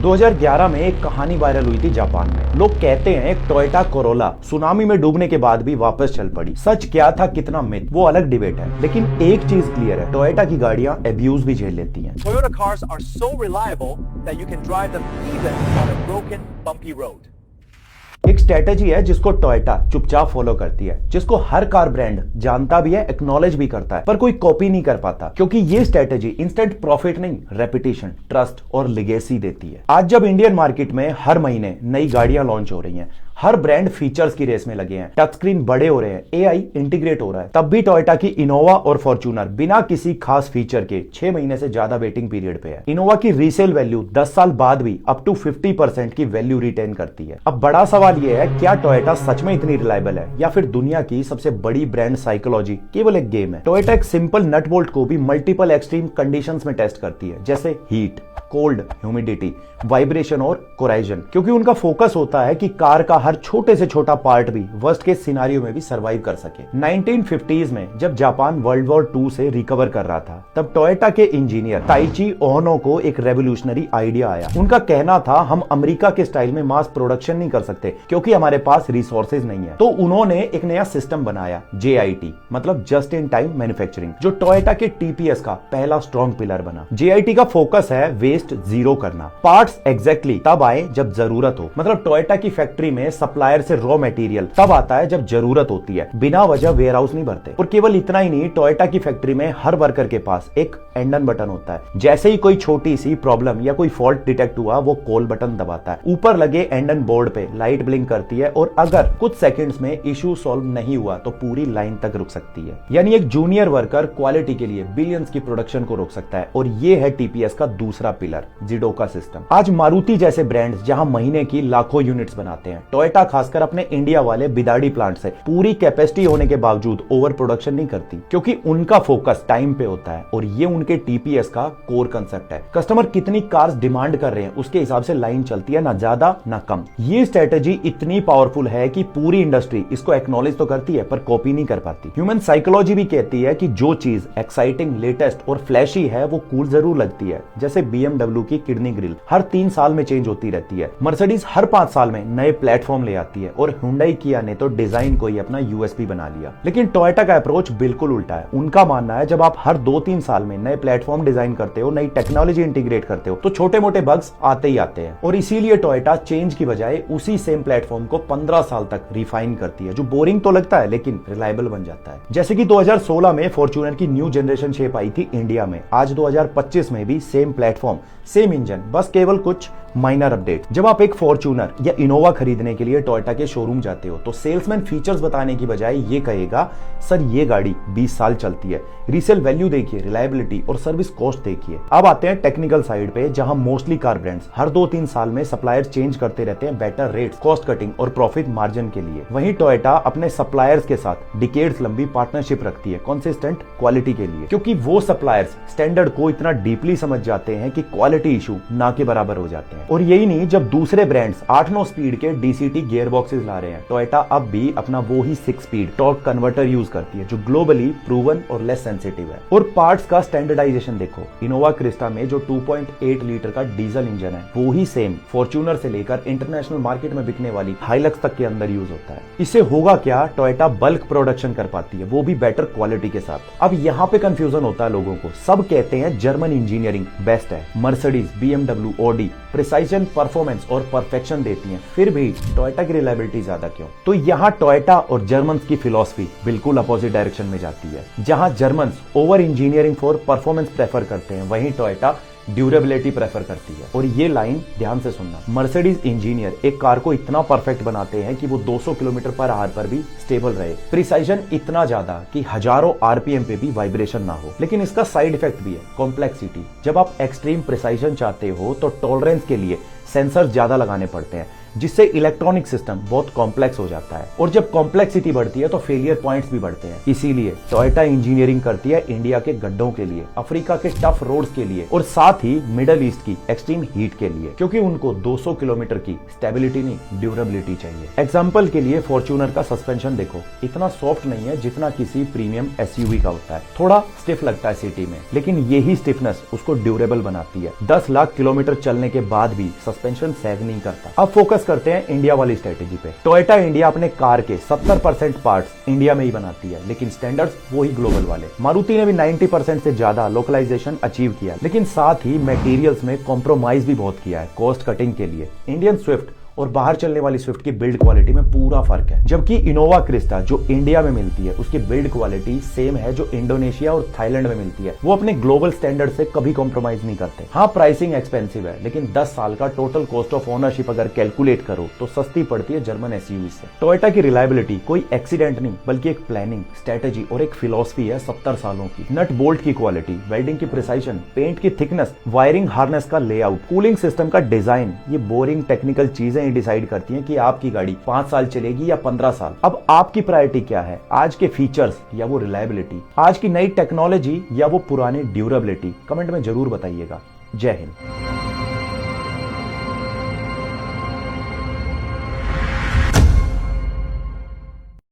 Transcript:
2011 में एक कहानी वायरल हुई थी जापान में। लोग कहते हैं एक टोयोटा कोरोला सुनामी में डूबने के बाद भी वापस चल पड़ी। सच क्या था कितना मिथ वो अलग डिबेट है, लेकिन एक चीज क्लियर है, टोयोटा की गाड़ियां अब्यूज भी झेल लेती हैं। Toyota cars are so reliable that you can drive them even on a broken, bumpy road. एक स्ट्रेटेजी है जिसको टोयोटा चुपचाप फॉलो करती है, जिसको हर कार ब्रांड जानता भी है, एक्नॉलेज भी करता है, पर कोई कॉपी नहीं कर पाता, क्योंकि ये स्ट्रेटेजी इंस्टेंट प्रॉफिट नहीं, रेपुटेशन, ट्रस्ट और लेगेसी देती है। आज जब इंडियन मार्केट में हर महीने नई गाड़ियां लॉन्च हो रही हैं, हर ब्रांड फीचर्स की रेस में लगे हैं, टच स्क्रीन बड़े हो रहे हैं, एआई इंटीग्रेट हो रहा है, तब भी टोयोटा की इनोवा और फॉर्च्यूनर बिना किसी खास फीचर के 6 महीने से ज्यादा वेटिंग पीरियड पे है। इनोवा की रीसेल वैल्यू 10 साल बाद भी अप टू 50% की वैल्यू रिटेन करती है। अब बड़ा सवाल यह है, क्या टोयोटा सच में इतनी रिलायबल है या फिर दुनिया की सबसे बड़ी ब्रांड साइकोलॉजी केवल एक गेम है? टोयोटा एक सिंपल नट बोल्ट को भी मल्टीपल एक्सट्रीम कंडीशंस में टेस्ट करती है, जैसे हीट, कोल्ड, ह्यूमिडिटी, वाइब्रेशन और कोराइजन, क्योंकि उनका फोकस होता है कि कार का हर छोटे से छोटा पार्ट भी वर्स्ट केस सिनेरियो में भी सरवाइव कर सके। 1950s में जब जापान वर्ल्ड वॉर 2 से रिकवर कर रहा था, तब टोयोटा के इंजीनियर ताइची ओनो को एक रेवोल्यूशनरी आइडिया आया। उनका कहना था, हम अमेरिका के स्टाइल में मास प्रोडक्शन नहीं कर सकते क्योंकि हमारे पास रिसोर्सेज नहीं है। तो उन्होंने एक नया सिस्टम बनाया, JIT, मतलब जस्ट इन टाइम मैन्युफैक्चरिंग, जो टोयोटा के TPS का पहला स्ट्रॉन्ग पिलर बना। JIT का फोकस है वेस्ट जीरो करना, पार्ट्स एग्जैक्टली तब आए जब जरूरत हो। मतलब टोयोटा की फैक्ट्री में सप्लायर से रॉ मटेरियल तब आता है जब जरूरत होती है, बिना वजह वेयर हाउस नहीं भरते। और केवल इतना ही नहीं, टोयोटा की फैक्ट्री में हर वर्कर के पास एक एंडन बटन होता है। जैसे ही कोई छोटी सी प्रॉब्लम या कोई फॉल्ट डिटेक्ट हुआ, वो कॉल बटन दबाता है, ऊपर लगे एंडन बोर्ड पे लाइट ब्लिंक करती है, और अगर कुछ सेकंड्स में इशू सॉल्व नहीं हुआ तो पूरी लाइन तक रुक सकती है। यानी एक जूनियर वर्कर क्वालिटी के लिए बिलियंस की प्रोडक्शन को रोक सकता है। और ये है TPS का दूसरा पिलर, जिडोका सिस्टम। आज मारुति जैसे ब्रांड्स जहां महीने की लाखों यूनिट्स बनाते हैं, टोयोटा खासकर अपने इंडिया वाले बिदाड़ी प्लांट से पूरी कैपेसिटी होने के बावजूद ओवर प्रोडक्शन नहीं करती, क्योंकि उनका फोकस टाइम पे होता है। और ये उनके TPS का कोर कंसेप्ट है। कस्टमर कितनी कार्स डिमांड कर रहे हैं, उसके हिसाब से लाइन चलती है, ना ज्यादा ना कम। ये स्ट्रेटेजी इतनी पावरफुल है कि पूरी इंडस्ट्री इसको एक्नॉलेज तो करती है, पर कॉपी नहीं कर पाती। ह्यूमन साइकोलॉजी भी कहती है कि जो चीज एक्साइटिंग, लेटेस्ट और फ्लैशी है, वो कूल जरूर लगती है। जैसे BMW की किडनी ग्रिल हर 3 साल में चेंज होती रहती है, मर्सिडीज हर 5 साल में नए प्लेटफॉर्म ले आती है, और हुंडई किया ने तो डिजाइन को ही अपना USP बना लिया। लेकिन टोयोटा का अप्रोच बिल्कुल उल्टा है। उनका मानना है, जब आप हर 2-3 साल में नए प्लेटफॉर्म डिजाइन करते हो, नई टेक्नोलॉजी इंटीग्रेट करते हो, तो छोटे मोटे बग्स आते ही आते हैं। और इसीलिए टोयोटा चेंज की बजाय उसी सेम प्लेटफॉर्म को 15 साल तक रिफाइन करती है, जो बोरिंग तो लगता है लेकिन रिलायबल बन जाता है। जैसे कि 2016 में फॉर्च्यूनर की न्यू जनरेशन शेप आई थी इंडिया में, आज 2025 में भी सेम प्लेटफॉर्म, सेम इंजन, बस केवल कुछ माइनर अपडेट। जब आप एक फॉर्च्यूनर या इनोवा खरीदने के लिए टोयोटा के शोरूम जाते हो, तो सेल्समैन फीचर्स बताने की बजाय ये कहेगा, सर ये गाड़ी 20 साल चलती है, रीसेल वैल्यू देखिए, रिलायबिलिटी और सर्विस कॉस्ट देखिए। अब आते हैं टेक्निकल साइड पे, जहां मोस्टली कार ब्रांड्स हर 2-3 साल में सप्लायर चेंज करते रहते हैं, बेटर रेट्स, कॉस्ट कटिंग और प्रॉफिट मार्जिन के लिए। वहीं टोयोटा अपने सप्लायर्स के साथ डिकेड्स लंबी पार्टनरशिप रखती है, कंसिस्टेंट क्वालिटी के लिए, क्योंकि वो सप्लायर्स स्टैंडर्ड को इतना डीपली समझ जाते हैं कि क्वालिटी इशू ना के बराबर हो जाते हैं। और यही नहीं, जब दूसरे ब्रांड्स 8-9 स्पीड के DCT गियर बॉक्सेस ला रहे हैं, टोयोटा अब भी अपना वो ही 6 स्पीड टॉर्क कन्वर्टर यूज करती है, जो ग्लोबली प्रूवन और लेस सेंसिटिव है। और पार्ट्स का स्टैंडर्डाइजेशन देखो, इनोवा क्रिस्टा में जो 2.8 लीटर का डीजल इंजन है, वो ही सेम फॉर्च्यूनर से लेकर इंटरनेशनल मार्केट में बिकने वाली हाइलक्स तक के अंदर यूज होता है। इससे होगा क्या, टोयोटा बल्क प्रोडक्शन कर पाती है, वो भी बेटर क्वालिटी के साथ। अब यहाँ पे कंफ्यूजन होता है लोगों को, सब कहते हैं जर्मन इंजीनियरिंग बेस्ट है, Mercedes, BMW, Audi precision, performance और परफेक्शन देती हैं, फिर भी टोयोटा की रिलायबिलिटी ज्यादा क्यों? तो यहाँ टोयोटा और जर्मन्स की फिलॉसफी बिल्कुल अपोजिट डायरेक्शन में जाती है। जहां Germans over engineering for performance prefer करते हैं, वहीं टोयोटा ड्यूरेबिलिटी प्रेफर करती है। और ये लाइन ध्यान से सुनना, मर्सिडीज इंजीनियर एक कार को इतना परफेक्ट बनाते हैं कि वो 200 किलोमीटर पर आवर पर भी स्टेबल रहे, प्रिसाइजन इतना ज्यादा कि हजारों RPM पे भी वाइब्रेशन ना हो। लेकिन इसका साइड इफेक्ट भी है, कॉम्प्लेक्सिटी। जब आप एक्सट्रीम प्रिसाइजन चाहते हो, तो टॉलरेंस के लिए सेंसर ज्यादा लगाने पड़ते हैं, जिससे इलेक्ट्रॉनिक सिस्टम बहुत कॉम्प्लेक्स हो जाता है, और जब कॉम्प्लेक्सिटी बढ़ती है तो फेलियर पॉइंट्स भी बढ़ते हैं। इसीलिए टोयोटा इंजीनियरिंग करती है इंडिया के गड्ढों के लिए, अफ्रीका के टफ रोड्स के लिए, और साथ ही मिडल ईस्ट की एक्सट्रीम हीट के लिए, क्योंकि उनको 200 किलोमीटर की स्टेबिलिटी नहीं, ड्यूरेबिलिटी चाहिए। एग्जांपल के लिए फॉर्च्यूनर का सस्पेंशन देखो, इतना सॉफ्ट नहीं है जितना किसी प्रीमियम एसयूवी का होता है, थोड़ा स्टिफ लगता है सिटी में, लेकिन यही स्टिफनेस उसको ड्यूरेबल बनाती है। 10 लाख किलोमीटर चलने के बाद भी सस्पेंशन सैग नहीं करता। अब फोकस करते हैं इंडिया वाली स्ट्रेटेजी पे। टोयोटा इंडिया अपने कार के 70% पार्ट्स इंडिया में ही बनाती है, लेकिन स्टैंडर्ड्स वही ग्लोबल वाले। मारुति ने भी 90% से ज्यादा लोकलाइजेशन अचीव किया, लेकिन साथ ही मटेरियल्स में कॉम्प्रोमाइज भी बहुत किया है कॉस्ट कटिंग के लिए। इंडियन स्विफ्ट और बाहर चलने वाली स्विफ्ट की बिल्ड क्वालिटी में पूरा फर्क है, जबकि इनोवा क्रिस्टा जो इंडिया में मिलती है उसकी बिल्ड क्वालिटी सेम है जो इंडोनेशिया और थाईलैंड में मिलती है। वो अपने ग्लोबल स्टैंडर्ड से कभी कॉम्प्रोमाइज नहीं करते। हाँ, प्राइसिंग एक्सपेंसिव है, लेकिन 10 साल का टोटल कॉस्ट ऑफ ओनरशिप अगर कैलकुलेट करो तो सस्ती पड़ती है जर्मन एसयूवी से। टोयोटा की रिलायबिलिटी कोई एक्सीडेंट नहीं, बल्कि एक प्लानिंग, स्ट्रेटेजी और एक फिलॉसफी है 70 सालों की। नट बोल्ट की क्वालिटी, वेल्डिंग की प्रिसाइजन, पेंट की थिकनेस, वायरिंग हार्नेस का लेआउट, कूलिंग सिस्टम का डिजाइन, ये बोरिंग टेक्निकल चीजें डिसाइड करती हैं कि आपकी गाड़ी 5 साल चलेगी या 15 साल। अब आपकी प्रायोरिटी क्या है, आज के फीचर्स या वो रिलायबिलिटी, आज की नई टेक्नोलॉजी या वो पुरानी ड्यूरेबिलिटी? कमेंट में जरूर बताइएगा। जय हिंद।